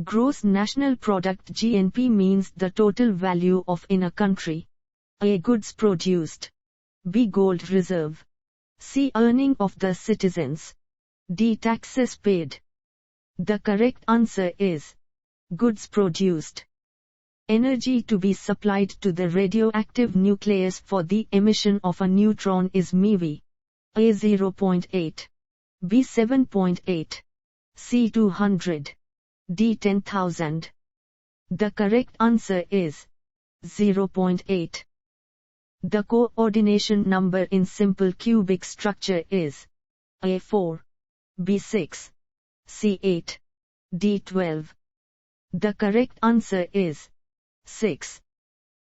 Gross national product (GNP) means the total value of in a country. A. Goods produced. B. Gold reserve. C. Earning of the citizens. D. Taxes paid. The correct answer is goods produced. Energy to be supplied to the radioactive nucleus for the emission of a neutron is MeV. A. 0.8. B. 7.8. C. 200. D. 10,000. The correct answer is 0.8. The coordination number in simple cubic structure is A. 4. B. 6. C. 8. D. 12. The correct answer is 6.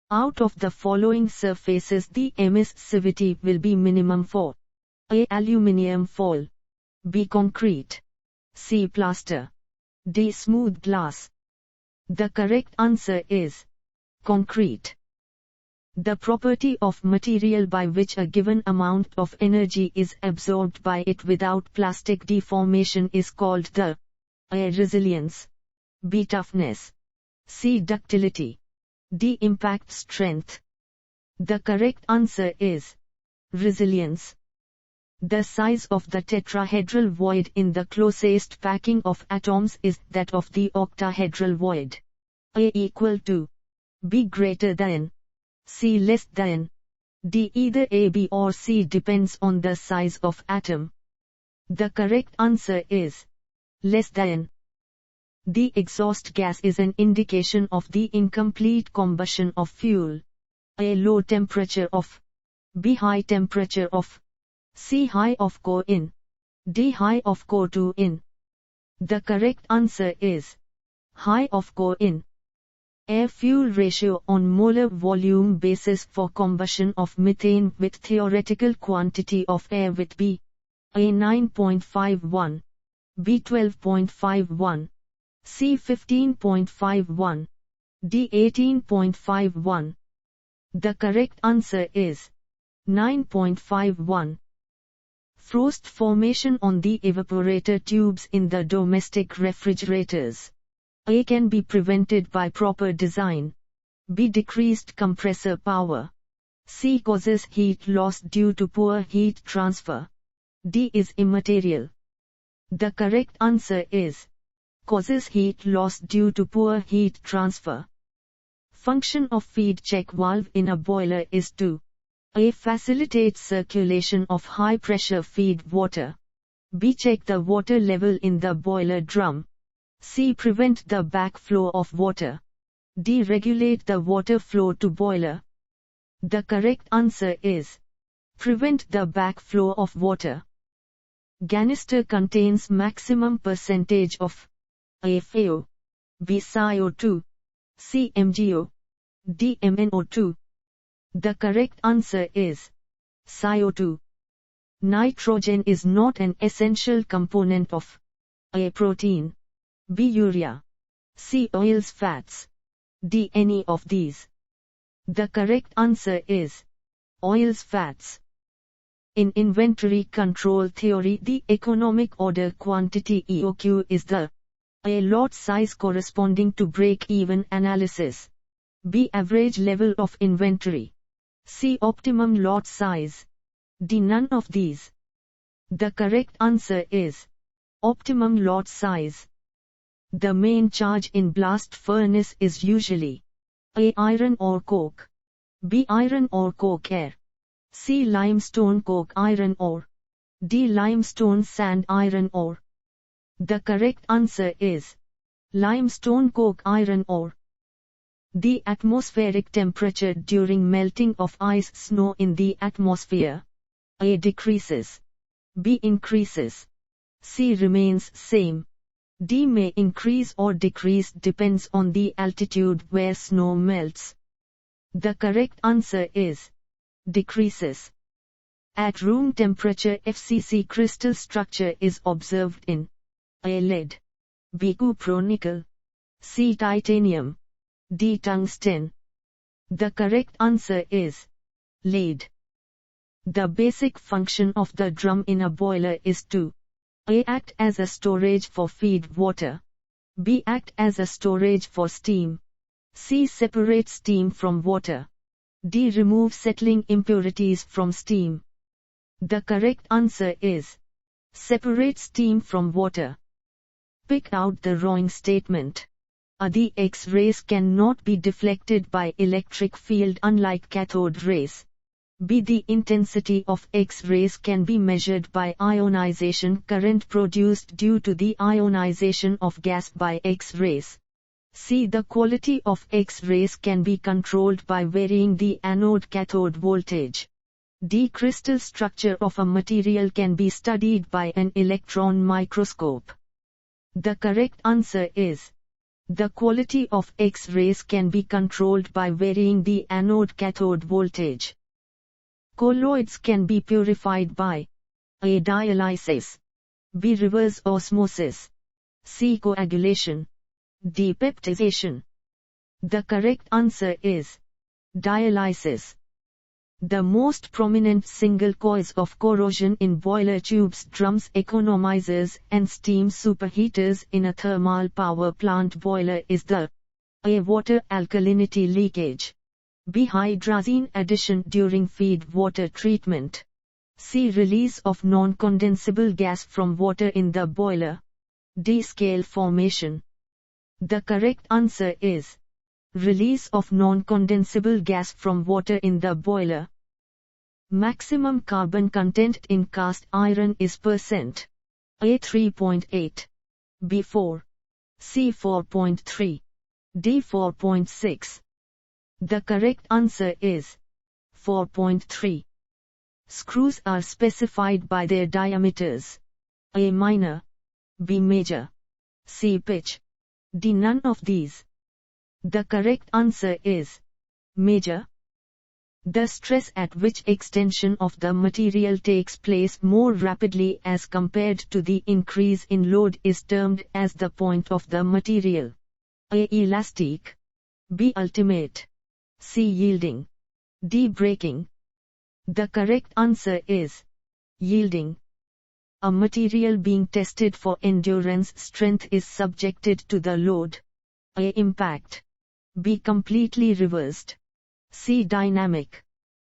Out of the following surfaces the emissivity will be minimum for A. Aluminium foil. B. Concrete. C. Plaster. D. Smooth glass. The correct answer is concrete. The property of material by which a given amount of energy is absorbed by it without plastic deformation is called the A. Resilience. B. Toughness. C. Ductility. D. Impact strength. The correct answer is resilience. The size of the tetrahedral void in the closest packing of atoms is that of the octahedral void. A. Equal to. B. Greater than. C. Less than. D. Either A, B or C depends on the size of atom. The correct answer is less than. The exhaust gas is an indication of the incomplete combustion of fuel. A. Low temperature of. B. High temperature of. C. High of CO in. D. High of CO2 in. The correct answer is high of CO in. Air-fuel ratio on molar volume basis for combustion of methane with theoretical quantity of air with B. A. 9.51. B. 12.51. C. 15.51. D. 18.51. The correct answer is 9.51. Frost formation on the evaporator tubes in the domestic refrigerators. A. Can be prevented by proper design. B. Decreased compressor power. C. Causes heat loss due to poor heat transfer. D. Is immaterial. The correct answer is causes heat loss due to poor heat transfer. Function of feed check valve in a boiler is to A. Facilitate circulation of high pressure feed water. B. Check the water level in the boiler drum. C. Prevent the backflow of water. D. Regulate the water flow to boiler. The correct answer is prevent the backflow of water. Canister contains maximum percentage of A. FAO. B. CO2. C. MgO. D. MnO2. The correct answer is CO2. Nitrogen is not an essential component of A. Protein. B. Urea. C. Oils fats. D. Any of these. The correct answer is oils fats. In inventory control theory the economic order quantity EOQ is the A. Lot size corresponding to break-even analysis. B. Average level of inventory. C. Optimum lot size. D. None of these. The correct answer is optimum lot size. The main charge in blast furnace is usually A. Iron or coke. B. Iron or coke air. C. Limestone coke iron ore. D. Limestone sand iron ore. The correct answer is limestone coke iron ore. The atmospheric temperature during melting of ice snow in the atmosphere. A. Decreases. B. Increases. C. Remains same. D. May increase or decrease depends on the altitude where snow melts. The correct answer is decreases. At room temperature F.C.C crystal structure is observed in A. Lead. B. Cupronickel. C. Titanium. D. Tungsten. The correct answer is lead. The basic function of the drum in a boiler is to A. Act as a storage for feed water. B. Act as a storage for steam. C. Separate steam from water. D. Remove settling impurities from steam. The correct answer is separate steam from water. Pick out the wrong statement. A. The X-rays cannot be deflected by electric field unlike cathode rays. B. The intensity of X-rays can be measured by ionization current produced due to the ionization of gas by X-rays. C. The quality of X-rays can be controlled by varying the anode-cathode voltage. D. Crystal structure of a material can be studied by an electron microscope. The correct answer is the quality of X-rays can be controlled by varying the anode-cathode voltage. Colloids can be purified by A. Dialysis, B. Reverse osmosis, C. Coagulation, D. Peptization. The correct answer is dialysis. The most prominent single cause of corrosion in boiler tubes, drums, economisers, and steam superheaters in a thermal power plant boiler is the A. Water alkalinity leakage, B. Hydrazine addition during feed water treatment, C. Release of non-condensable gas from water in the boiler, D. Scale formation. The correct answer is release of non-condensable gas from water in the boiler. Maximum carbon content in cast iron is %. A. 3.8, B. 4, C. 4.3, D. 4.6. The correct answer is 4.3. Screws are specified by their diameters. A. Minor, B. Major, C. Pitch, D. None of these. The correct answer is major. The stress at which extension of the material takes place more rapidly as compared to the increase in load is termed as the point of the material. A. Elastic, B. Ultimate, C. Yielding, D. Breaking. The correct answer is yielding. A material being tested for endurance strength is subjected to the load. A. Impact, B. Completely reversed, C. Dynamic,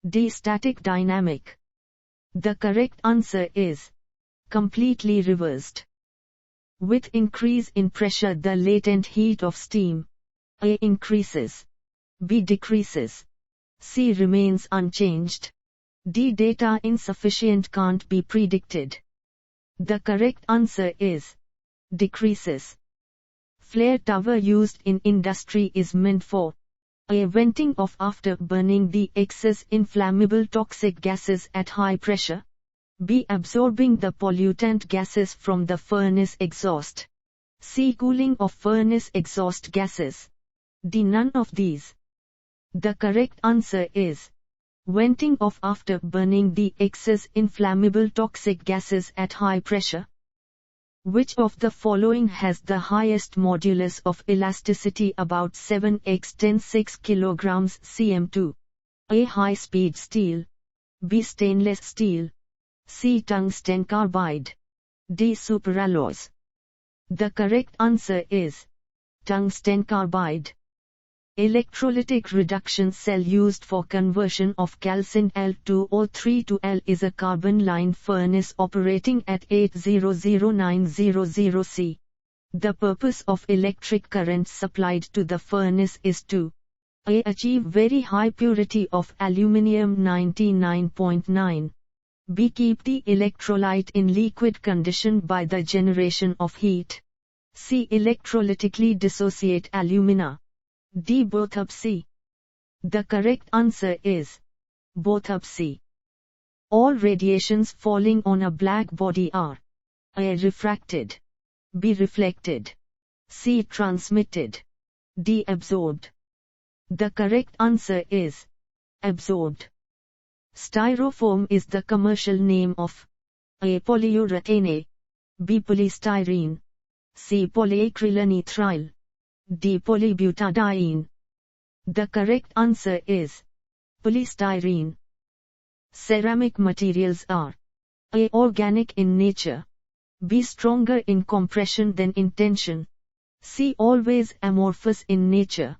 D. Static dynamic. The correct answer is completely reversed. With increase in pressure the latent heat of steam A. increases, B. decreases, C. remains unchanged, D. data insufficient can't be predicted. The correct answer is decreases. Flare tower used in industry is meant for A. venting off after burning the excess inflammable toxic gases at high pressure, B. absorbing the pollutant gases from the furnace exhaust, C. cooling of furnace exhaust gases, D. none of these. The correct answer is venting off after burning the excess inflammable toxic gases at high pressure. Which of the following has the highest modulus of elasticity about 7x10⁶ kg cm2? A. high-speed steel, B. stainless steel, C. tungsten carbide, D. superalloys. The correct answer is tungsten carbide. Electrolytic reduction cell used for conversion of calcined L2O3 to L is a carbon line furnace operating at 800900 C. The purpose of electric current supplied to the furnace is to A. achieve very high purity of aluminium 99.9, B. keep the electrolyte in liquid condition by the generation of heat, C. electrolytically dissociate alumina, D. both of C. The correct answer is both of C. All radiations falling on a black body are A. refracted, B. reflected, C. transmitted, D. absorbed. The correct answer is absorbed. Styrofoam is the commercial name of A. polyurethane, B. polystyrene, C. polyacrylonitrile, D. polybutadiene. The correct answer is polystyrene. Ceramic materials are A. organic in nature, B. stronger in compression than in tension, C. Always amorphous in nature.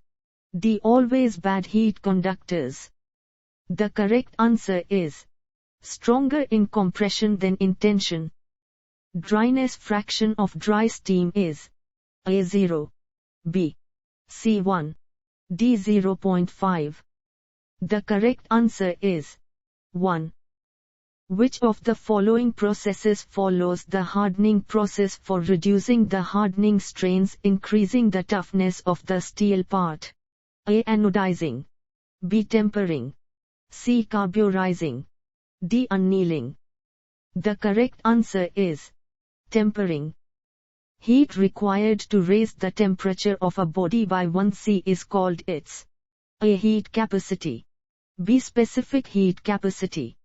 D. Always bad heat conductors. The correct answer is stronger in compression than in tension. Dryness fraction of dry steam is A 0, B, C 1, D 0.5. The correct answer is 1. Which of the following processes follows the hardening process for reducing the hardening strains, increasing the toughness of the steel part? A. Anodizing. B. Tempering. C. Carburizing. D. Annealing. The correct answer is tempering. Heat required to raise the temperature of a body by 1 C is called its A. Heat capacity. B. Specific heat capacity.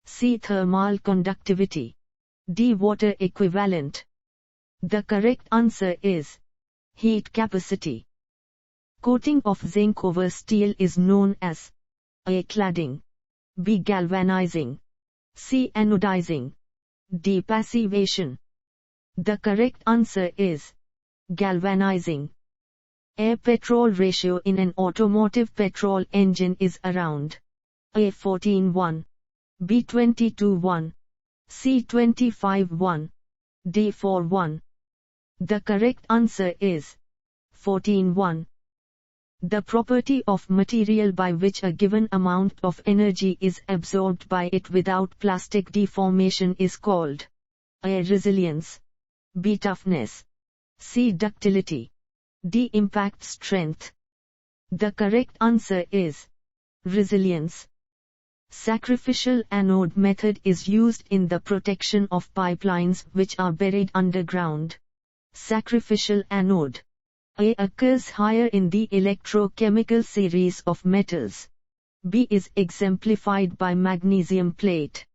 C. Thermal conductivity. D. Water equivalent. The correct answer is heat capacity. Coating of zinc over steel is known as A. Cladding. B. Galvanizing. C. Anodizing. D. Passivation. The correct answer is galvanizing. Air-petrol ratio in an automotive petrol engine is around A. 14:1, B. 22:1, C. 25:1, D. 4:1. The correct answer is 14:1. The property of material by which a given amount of energy is absorbed by it without plastic deformation is called A. Resilience. B. Toughness. C. Ductility. D. Impact strength. The correct answer is resilience. Sacrificial anode method is used in the protection of pipelines which are buried underground. Sacrificial anode A. occurs higher in the electrochemical series of metals. B. is exemplified by magnesium plate.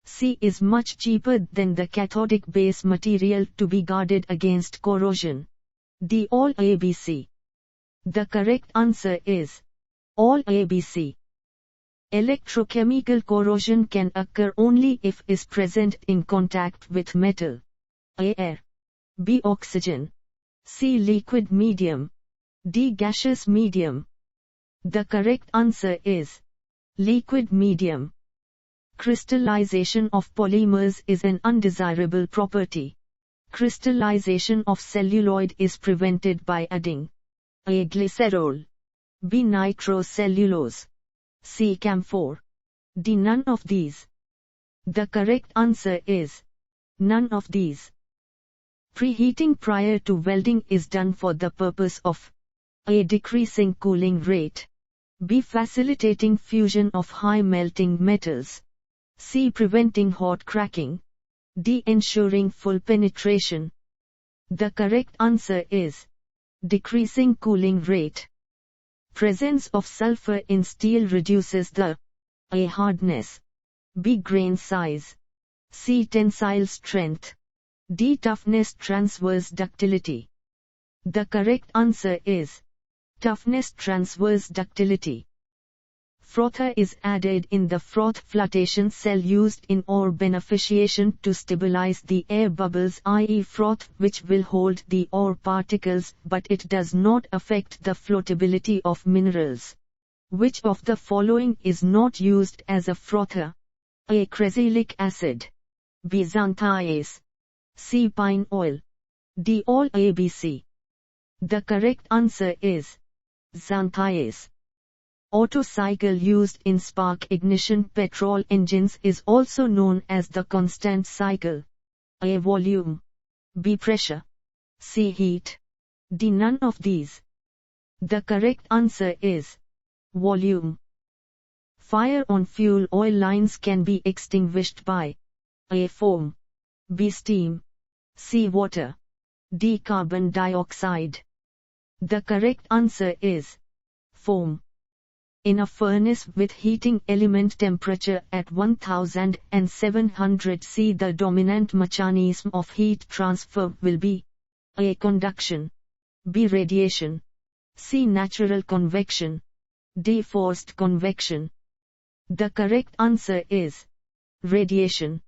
C. is much cheaper than the cathodic base material to be guarded against corrosion. D. All ABC. The correct answer is all ABC. Electrochemical corrosion can occur only if is present in contact with metal. A. Air. B. Oxygen. C. Liquid medium. D. Gaseous medium. The correct answer is liquid medium. Crystallization of polymers is an undesirable property. Crystallization of celluloid is prevented by adding A. Glycerol. B. Nitrocellulose. C. camphor. D. None of these. The correct answer is none of these. Preheating prior to welding is done for the purpose of A. decreasing cooling rate. B. facilitating fusion of high melting metals. C. preventing hot cracking. D. ensuring full penetration. The correct answer is decreasing cooling rate. Presence of sulfur in steel reduces the A. hardness. B. grain size. C. tensile strength. D. toughness transverse ductility. The correct answer is toughness transverse ductility. Frother is added in the froth flotation cell used in ore beneficiation to stabilize the air bubbles, i.e. froth, which will hold the ore particles, but it does not affect the floatability of minerals. Which of the following is not used as a frother? A. cressylic acid. B. xanthiase. C. pine oil. D. all ABC. The correct answer is xanthiase. Otto cycle used in spark ignition petrol engines is also known as the constant cycle. A. volume. B. pressure. C. heat. D. none of these. The correct answer is volume. Fire on fuel oil lines can be extinguished by A. foam. B. steam. C. water. D. carbon dioxide. The correct answer is foam. In a furnace with heating element temperature at 1700 C, the dominant mechanism of heat transfer will be A. conduction. B. radiation. C. natural convection. D. forced convection. The correct answer is radiation.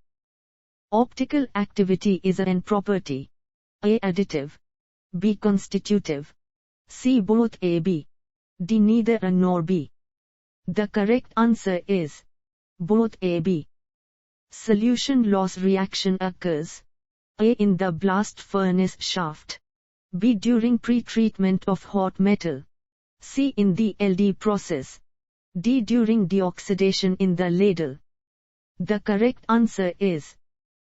Optical activity is an property. A. additive. B. Constitutive. C. Both A, B. D. Neither A nor B. The correct answer is both A, B. Solution loss reaction occurs A. in the blast furnace shaft, B. during pre-treatment of hot metal, C. in the LD process, D. during deoxidation in the ladle. The correct answer is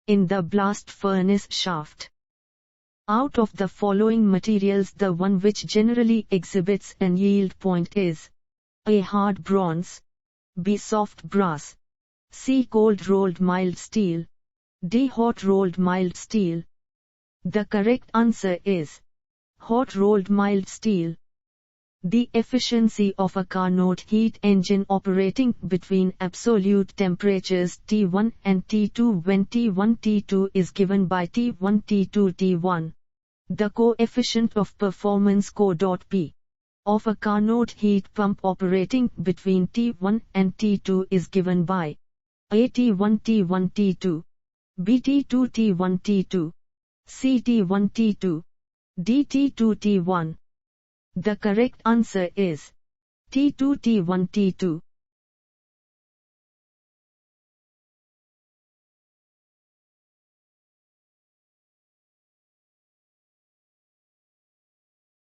in the blast furnace shaft. Out of the following materials, the one which generally exhibits an yield point is A. hard bronze, B. soft brass, C. cold rolled mild steel, D. hot rolled mild steel. The correct answer is hot rolled mild steel. The efficiency of a Carnot heat engine operating between absolute temperatures T1 and T2 when T1 T2 is given by T1 T2 T1. The coefficient of performance CO.P of a Carnot heat pump operating between T1 and T2 is given by A. T1 T1 T2, B. T2 T1 T2, C. T1 T2, D. T2 T1. The correct answer is T2 T1 T2.